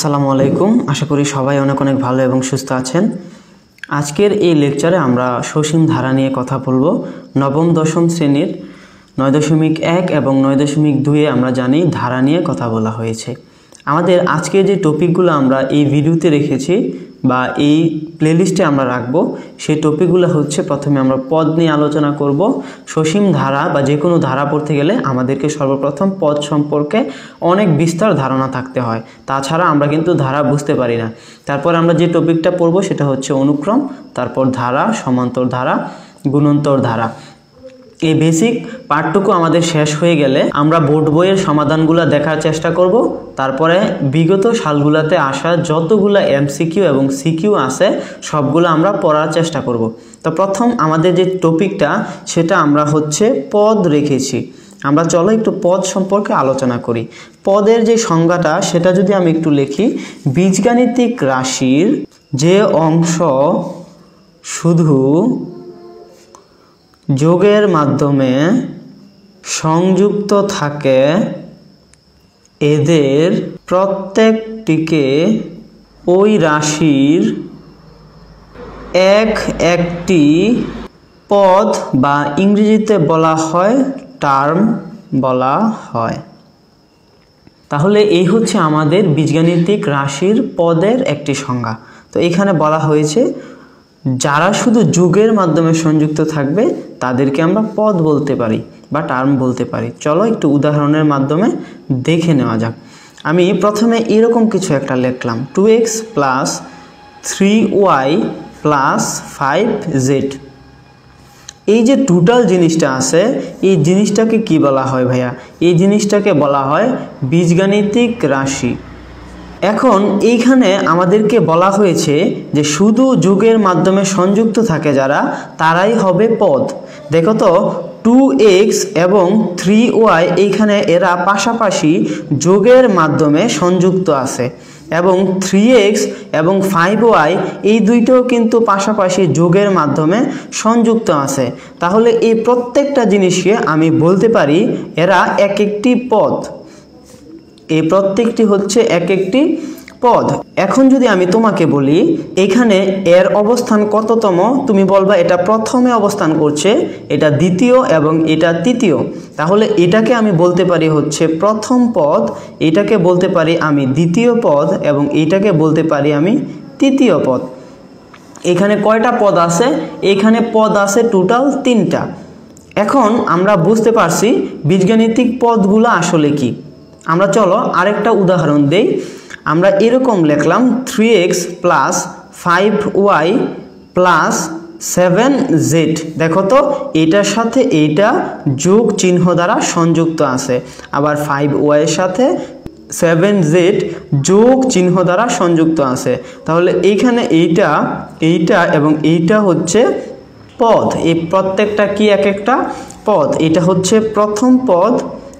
আসসালামু আলাইকুম। আশা করি সবাই অনেক অনেক ভালো এবং সুস্থ আছেন। আজকের এই লেকচারে আমরা সসীম ধারা নিয়ে কথা বলবো। নবম দশম শ্রেণীর 9.1 এবং 9.2 আমরা জানি ধারা নিয়ে কথা বলা হয়েছে। আমাদের আজকের যে টপিকগুলো আমরা এই ভিডিওতে রেখেছি বা এই প্লেলিস্টে আমরা রাখবো, সেই টপিকগুলো হচ্ছে, প্রথমে আমরা পদ নিয়ে আলোচনা করব। সসীম ধারা বা যে কোনো ধারা পড়তে গেলে আমাদেরকে সর্বপ্রথম পদ সম্পর্কে অনেক বিস্তার ধারণা থাকতে হয়, তাছাড়া আমরা কিন্তু ধারা বুঝতে পারি না। তারপর আমরা যে টপিকটা পড়ব সেটা হচ্ছে অনুক্রম, তারপর ধারা, সমান্তর ধারা, গুণন্তর ধারা। এই বেসিক পার্টটুকু আমাদের শেষ হয়ে গেলে আমরা বোর্ড বইয়ের সমাধানগুলো দেখার চেষ্টা করব। তারপরে বিগত সালগুলোতে আসা যতগুলো এমসিকিউ এবং সিকিউ আছে সবগুলো আমরা পড়ার চেষ্টা করব। তো প্রথম আমাদের যে টপিকটা সেটা আমরা হচ্ছে পদ রেখেছি। আমরা চলো একটু পদ সম্পর্কে আলোচনা করি। পদের যে সংজ্ঞাটা সেটা যদি আমি একটু লিখি, বীজগাণিতিক রাশির যে অংশ শুধু যোগের মাধ্যমে সংযুক্ত থাকে এদের প্রত্যেকটিকে ওই রাশির একটি পদ বা ইংরেজিতে বলা হয় টার্ম বলা হয়। তাহলে এই হচ্ছে আমাদের বীজগাণিতিক রাশির পদের একটি সংজ্ঞা। তো এখানে বলা হয়েছে যারা শুধু যোগের মাধ্যমে সংযুক্ত থাকবে তাদেরকে আমরা পদ বলতে পারি বা টার্ম বলতে পারি। চলো একটু উদাহরণের মাধ্যমে দেখে নেওয়া যাক। আমি প্রথমে এরকম কিছু একটা লিখলাম, 2x plus 3y plus 5z। এই যে টোটাল জিনিসটা আছে, এই জিনিসটাকে কি বলা হয় ভাইয়া? এই জিনিসটাকে বলা হয় বীজগাণিতিক রাশি। এখন এইখানে আমাদেরকে বলা হয়েছে যে শুধু যোগের মাধ্যমে সংযুক্ত থাকে যারা, তারাই হবে পদ। দেখো তো, 2x এবং 3y এইখানে এরা পাশাপাশি যোগের মাধ্যমে সংযুক্ত আছে, এবং 3x এবং 5y এই দুইটাও কিন্তু পাশাপাশি যোগের মাধ্যমে সংযুক্ত আছে। তাহলে এই প্রত্যেকটা জিনিসকে আমি বলতে পারি এরা এক একটি পদ। এই প্রত্যেকটি হচ্ছে এক একটি পদ। এখন যদি আমি তোমাকে বলি এখানে এর অবস্থান কততম, তুমি বলবা এটা প্রথমে অবস্থান করছে, এটা দ্বিতীয় এবং এটা তৃতীয়। তাহলে এটাকে আমি বলতে পারি হচ্ছে প্রথম পদ, এটাকে বলতে পারি আমি দ্বিতীয় পদ, এবং এটাকে বলতে পারি আমি তৃতীয় পদ। এখানে কয়টা পদ আছে? এখানে পদ আছে টোটাল 3টা। এখন আমরা বুঝতে পারছি বীজগাণিতিক পদগুলো আসলে কি। আমরা চলো আরেকটা উদাহরণ দেই। আমরা এরকম লিখলাম 3x plus 5y plus 7z। দেখো তো, এটার সাথে এইটা যোগ চিহ্ন দ্বারা সংযুক্ত আছে, আবার 5y এর সাথে 7z যোগ চিহ্ন দ্বারা সংযুক্ত আছে। তাহলে এইখানে এইটা এবং এইটা হচ্ছে পদ। এই প্রত্যেকটা কি এক একটা পদ। এটা হচ্ছে প্রথম পদ,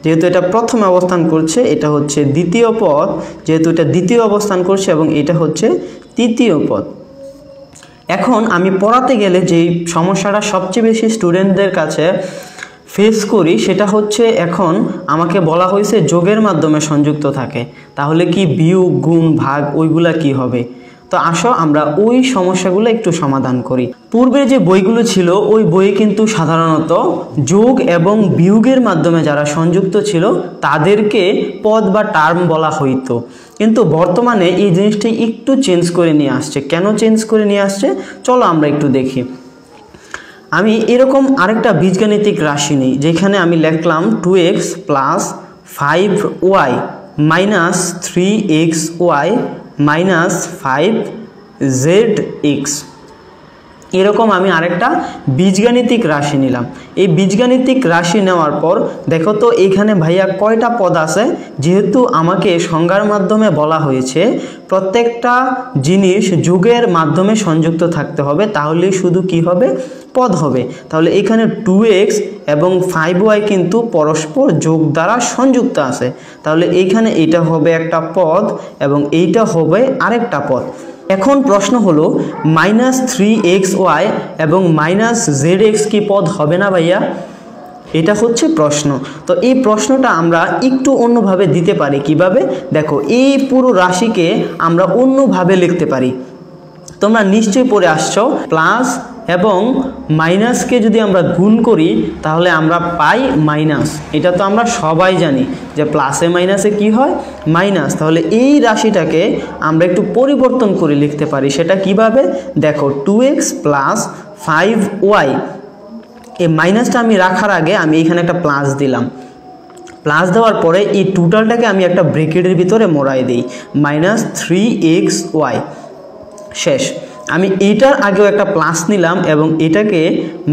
যেহেতু এটা প্রথমে অবস্থান করছে, এটা হচ্ছে দ্বিতীয় পদ, যেহেতু এটা দ্বিতীয় অবস্থান করছে, এবং এটা হচ্ছে তৃতীয় পদ। এখন আমি পড়াতে গেলে যেই সমস্যাটা সবচেয়ে বেশি স্টুডেন্টদের কাছে ফেস করি সেটা হচ্ছে, এখন আমাকে বলা হয়েছে যোগের মাধ্যমে সংযুক্ত থাকে, তাহলে কি বিয়োগ গুণ ভাগ ওইগুলা কি হবে? তো আসো আমরা ওই সমস্যাগুলো একটু সমাধান করি। পূর্বে যে বইগুলো ছিল ওই বইয়ে কিন্তু সাধারণত যোগ এবং বিয়োগের মাধ্যমে যারা সংযুক্ত ছিল তাদেরকে পদ বা টার্ম বলা হইতো, কিন্তু বর্তমানে এই জিনিসটি একটু চেঞ্জ করে নিয়ে আসছে। কেন চেঞ্জ করে নিয়ে আসছে চলো আমরা একটু দেখি। আমি এরকম আরেকটা বীজগাণিতিক রাশি নিই, যেখানে আমি লিখলাম 2x plus 5y minus 3xy minus 5zx। এরকম আমি আরেকটা বীজগাণিতিক রাশি নিলাম। এই বীজগাণিতিক রাশি নেওয়ার পর দেখো তো এখানে ভাইয়া কয়টা পদ আছে। যেহেতু আমাকে সংজ্ঞার মাধ্যমে বলা হয়েছে প্রত্যেকটা জিনিস যোগের মাধ্যমে সংযুক্ত থাকতে হবে, তাহলেই শুধু কি হবে? পদ হবে। তাহলে এখানে 2x এবং 5y কিন্তু পরস্পর যোগ দ্বারা সংযুক্ত আছে, তাহলে এইখানে এটা হবে একটা পদ এবং এইটা হবে আরেকটা পদ। এখন প্রশ্ন হলো মাইনাস 3xy এবং মাইনাস zx কি পদ হবে না ভাইয়া? এটা হচ্ছে প্রশ্ন। তো এই প্রশ্নটা আমরা একটু অন্যভাবে দিতে পারি। কিভাবে? দেখো, এই পুরো রাশিকে আমরা অন্যভাবে লিখতে পারি। তোমরা নিশ্চয়ই পড়ে আসছো, প্লাস এবং মাইনাসকে যদি আমরা গুণ করি তাহলে আমরা পাই মাইনাস। এটা তো আমরা সবাই জানি যে প্লাসে মাইনাসে কি হয়? মাইনাস। তাহলে এই রাশিটাকে আমরা একটু পরিবর্তন করে লিখতে পারি। সেটা কিভাবে? দেখো, 2x প্লাস 5y, এই মাইনাসটা আমি রাখার আগে আমি এখানে একটা প্লাস দিলাম। প্লাস দেওয়ার পরে এই টোটালটাকে আমি একটা ব্র্যাকেটের ভিতরে মোড়াই দিই, মাইনাস 3xy। শেষ। আমি এটার আগেও একটা প্লাস নিলাম এবং এটাকে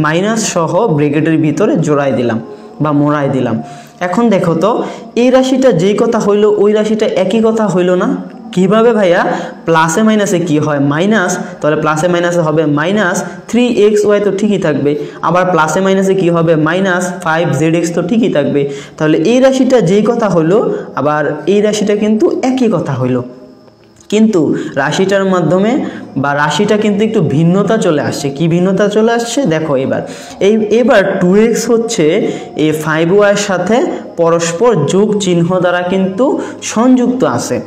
মাইনাস সহ ব্র্যাকেটের ভিতরে জোড়াই দিলাম বা মোড়াই দিলাম। এখন দেখো তো, এই রাশিটা যেই কথা হইল ওই রাশিটা একই কথা হইল না? কিভাবে ভাইয়া? প্লাসে মাইনাসে কি হয়? মাইনাস। তাহলে প্লাসে মাইনাসে হবে মাইনাস 3xy, তো ঠিকই থাকবে। আবার প্লাসে মাইনাসে কি হবে? মাইনাস 5zx, তো ঠিকই থাকবে। তাহলে এই রাশিটা যেই কথা হইল আবার এই রাশিটা কিন্তু একই কথা হইল, কিন্তু রাশিটার মাধ্যমে বা রাশিটা কিন্তু একটু ভিন্নতা চলে আসছে। কি ভিন্নতা চলে আসছে? দেখো, এবার 2x হচ্ছে এই 5y এর সাথে পরস্পর যোগ চিহ্ন দ্বারা কিন্তু সংযুক্ত আছে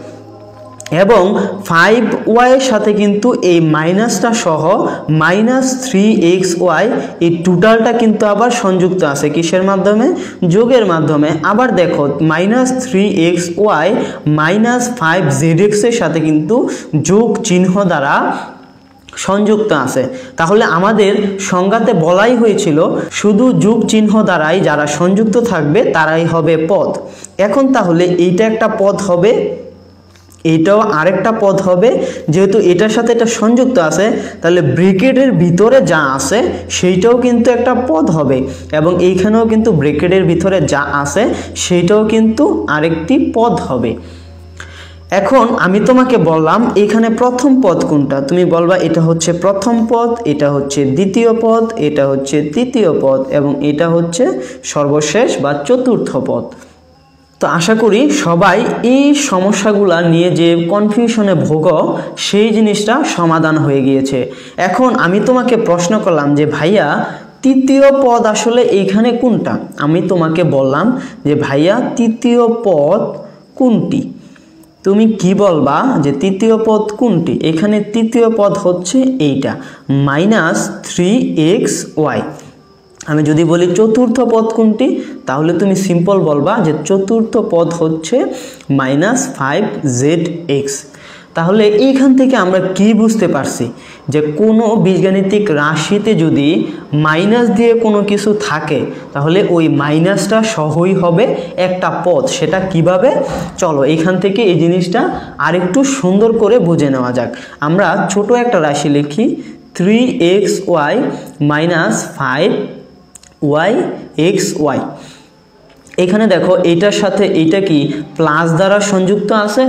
এবং 5y এর সাথে কিন্তু এই মাইনাসটা সহ মাইনাস 3xy, এই টোটালটা কিন্তু আবার সংযুক্ত আছে। কিসের মাধ্যমে? যোগের মাধ্যমে। আবার দেখো, মাইনাস 3xy মাইনাস 5zx এর সাথে কিন্তু যোগ চিহ্ন দ্বারা সংযুক্ত আছে। তাহলে আমাদের সংজ্ঞাতে বলাই হয়েছিল শুধু যোগ চিহ্ন দ্বারাই যারা সংযুক্ত থাকবে তারাই হবে পদ। এখন তাহলে এইটা একটা পদ হবে, এটাও আরেকটা পদ হবে। যেহেতু এটার সাথে এটা সংযুক্ত আছে তাহলে ব্র্যাকেটের ভিতরে যা আছে সেইটাও কিন্তু একটা পদ হবে এবং এইখানেও কিন্তু ব্র্যাকেটের ভিতরে যা আছে সেইটাও কিন্তু আরেকটি পদ হবে। এখন আমি তোমাকে বললাম এখানে প্রথম পদ কোনটা? তুমি বলবা এটা হচ্ছে প্রথম পদ, এটা হচ্ছে দ্বিতীয় পদ, এটা হচ্ছে তৃতীয় পদ এবং এটা হচ্ছে সর্বশেষ বা চতুর্থ পদ। তো আশা করি সবাই এই সমস্যাগুলা নিয়ে যে কনফিউশনে ভোগো সেই জিনিসটা সমাধান হয়ে গিয়েছে। এখন আমি তোমাকে প্রশ্ন করলাম যে ভাইয়া তৃতীয় পদ আসলে এইখানে কোনটা? আমি তোমাকে বললাম যে ভাইয়া তৃতীয় পদ কোনটি? তুমি কি বলবা যে তৃতীয় পদ কোনটি? এখানে তৃতীয় পদ হচ্ছে এইটা, মাইনাস 3xy। আমি যদি বলি চতুর্থ পদ কোনটি, তাহলে তুমি সিম্পল বলবা যে চতুর্থ পদ হচ্ছে মাইনাস 5zx। তাহলে এইখান থেকে আমরা কি বুঝতে পারছি? যে কোনো বীজগাণিতিক রাশিতে যদি মাইনাস দিয়ে কোনো কিছু থাকে তাহলে ওই মাইনাসটা সহই হবে একটা পদ। সেটা কিভাবে? চলো এইখান থেকে এই জিনিসটা আরেকটু সুন্দর করে বুঝে নেওয়া যাক। আমরা ছোট একটা রাশি লিখি, 3xy মাইনাস 5yxy। এখানে দেখো এইটার সাথে এইটা কি প্লাস দ্বারা সংযুক্ত আছে?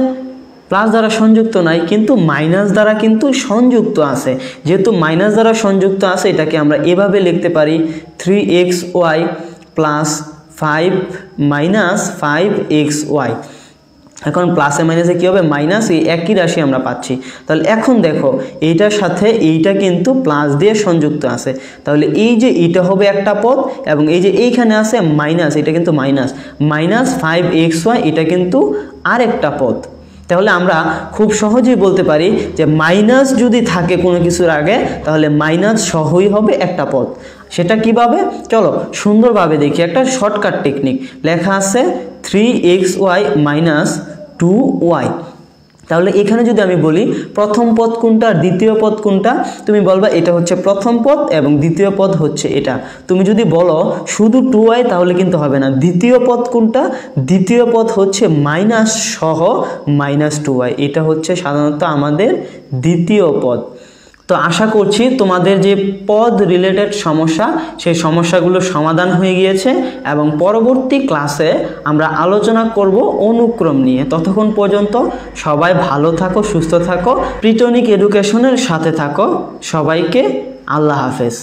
প্লাস দ্বারা সংযুক্ত নাই, কিন্তু মাইনাস দ্বারা কিন্তু সংযুক্ত আছে। যেহেতু মাইনাস দ্বারা সংযুক্ত আছে এটাকে আমরা এভাবে লিখতে পারি, 3xy প্লাস 5 মাইনাস 5xy। এখন প্লাসে মাইনাসে কী হবে? মাইনাস, এই একই রাশি আমরা পাচ্ছি। তাহলে এখন দেখো এইটার সাথে এইটা কিন্তু প্লাস দিয়ে সংযুক্ত আছে, তাহলে এই যে এইটা হবে একটা পদ এবং এই যে এইখানে আছে মাইনাস, এটা কিন্তু মাইনাস 5xy, এটা কিন্তু আরেকটা পদ। তাহলে আমরা খুব সহজেই বলতে পারি যে মাইনাস যদি থাকে কোনো কিছুর আগে তাহলে মাইনাস সহই হবে একটা পদ। সেটা কিভাবে? চলো সুন্দরভাবে দেখি। একটা শর্টকাট টেকনিক লেখা আছে 3xy মাইনাস 2y। তাহলে এখানে যদি আমি বলি প্রথম পদ কোনটা, দ্বিতীয় পদ কোনটা, তুমি বলবা এটা হচ্ছে প্রথম পদ এবং দ্বিতীয় পদ হচ্ছে এটা। তুমি যদি বলো শুধু 2y তাহলে কিন্তু হবে না। দ্বিতীয় পদ কোনটা? দ্বিতীয় পদ হচ্ছে মাইনাস সহ মাইনাস 2y। এটা হচ্ছে সাধারণত আমাদের দ্বিতীয় পদ। তো আশা করছি তোমাদের যে পদ রিলেটেড সমস্যা সেই সমস্যাগুলো সমাধান হয়ে গিয়েছে এবং পরবর্তী ক্লাসে আমরা আলোচনা করব অনুক্রম নিয়ে। ততক্ষণ পর্যন্ত সবাই ভালো থাকো, সুস্থ থাকো, প্রিটনিক এডুকেশনের সাথে থাকো। সবাইকে আল্লাহ হাফেজ।